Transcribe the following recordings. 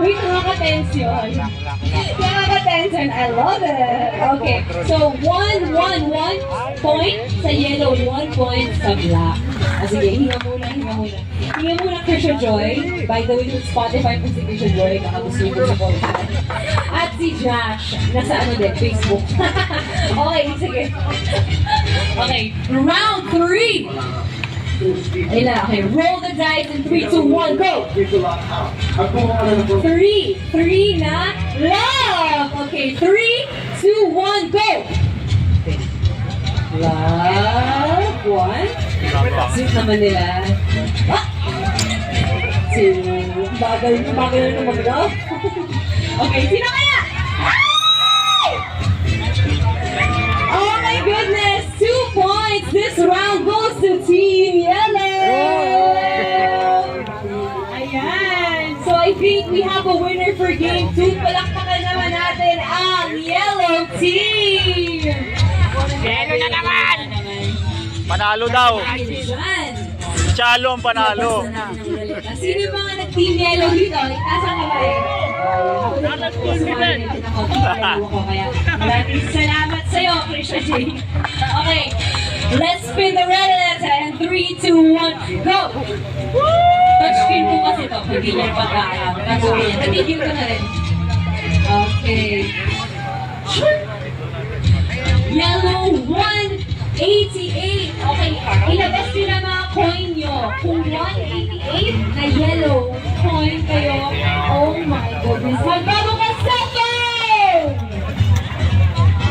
Uy, nakaka-tension. Nakaka-tension. I love it. Okay, so 1 point sa yellow, 1 point sa black. Sige, hinga muna. Hinga muna, Krisha Joy. By the way, sa Spotify po si Krisha Joy, baka gusto nyo sa podcast. At si Josh, nasa ano din, Facebook. Okay, sige. Okay, round 3. Ayun na, okay, roll the dice in 3, 2, 1, go! 3 na love! Okay, 3, 2, 1, go! Love, 1. Sweet naman nila. Ah! Bagal na mag-love. Okay, sino kaya? Oh my goodness! 2 points! This round goes to Team Yellow! Ayan! So I think we have a winner for Game 2. Palakpakan naman natin ang Yellow Team! Yellow na naman! Panalo daw. Chalo ang panalo. Sino yung mga nag-Team Yellow dito? Itaas ang kamay. Maraming salamat sa'yo, Krisha J. Okay, let's spin the red letter and 3, 2, 1, go! Touchscreen po kasi ito, hindi niya pagkakam. Natigil ko na rin. Okay. Yellow 188. Okay, ilabas nyo na mga coin nyo. Kung 188 na yellow coin kayo, oh my goodness. Magbago ka second!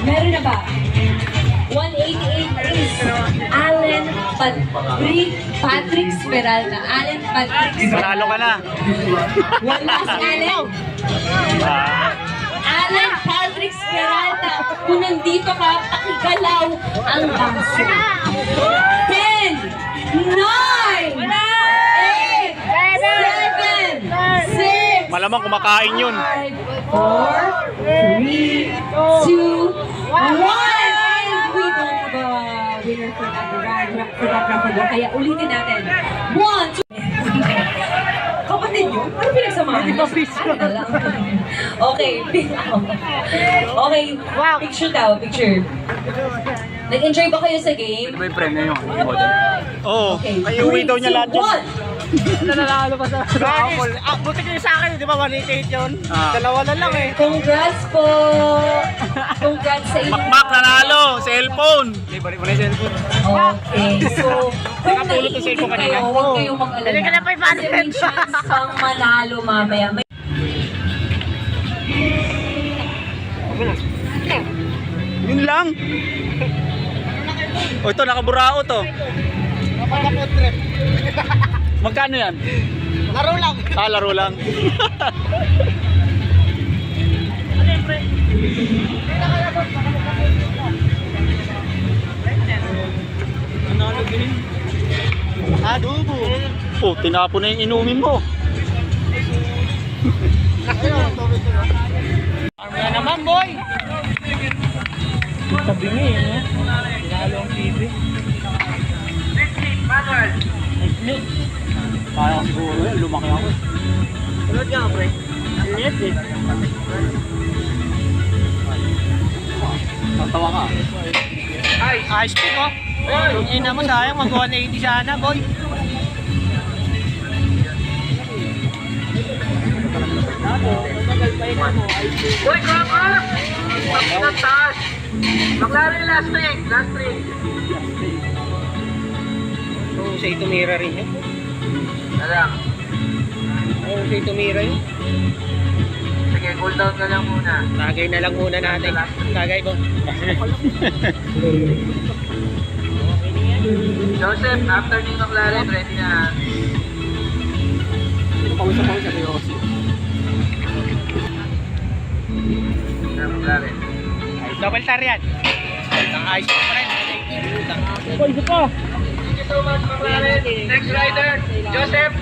Meron na ba? 188 is Alan Patrick Peralta. Alan Patrick. Panalo ka na. One last Alan. Alan Patrick Peralta. Kung nandito ka, pakigalaw ang bangso. 10, 9, 8, 7, 6, Malamang kumakain yun. 5, 4, 3, 2, 1. And we don't have a winner for that round. Kaya ulitin natin. 1, 2. Kapatid yun? Ano pinagsamahan? Okay. Okay. Picture daw. Picture. Nag-enjoy ba kayo sa game? May premyo yung Oo. Okay. Ay, uwi daw niya lahat yun. Nanalo pa sa raffle. Buti kayo sa akin, di ba? 188 yun. Dalawa na lang eh. Congrats po! Congrats sa inyo. Makmak nanalo. Cellphone. Balik mo na yung cellphone. Okay. So, kung Nakapulot yung cellphone kayo, kanina. huwag kayong mag-alala. Dali ka na 500. Kasi may chance kang manalo mamaya. Yun lang. O ito, nakaburao to. Magkano yan? Laro lang. Laro lang. Adobo. Oh, tinapon na yung inumin mo. Arma naman, boy. Sabi niya eh. Lalo ang TV. Kaya siguro yan, lumaki ako. Sunod nga, pre. Liit eh. Tatawa ka. Ay, ice pick oh. Yung ina mo sayang, mag 180 sana, boy. Boy, kaka! Ang taas! Maklaro yung last ring. So, sa itumira rin yun. Alam. Oo, sa itumira yun. Sige, cool down ka lang muna. Tagay na lang muna natin. Tagay mo. Joseph, after ni McLaren, ready na. Pausap ako sa Riosi. McLaren. Double tar yan. Ang ayos pa rin. Isa pa. Thank you so much, McLaren. Next rider, Joseph.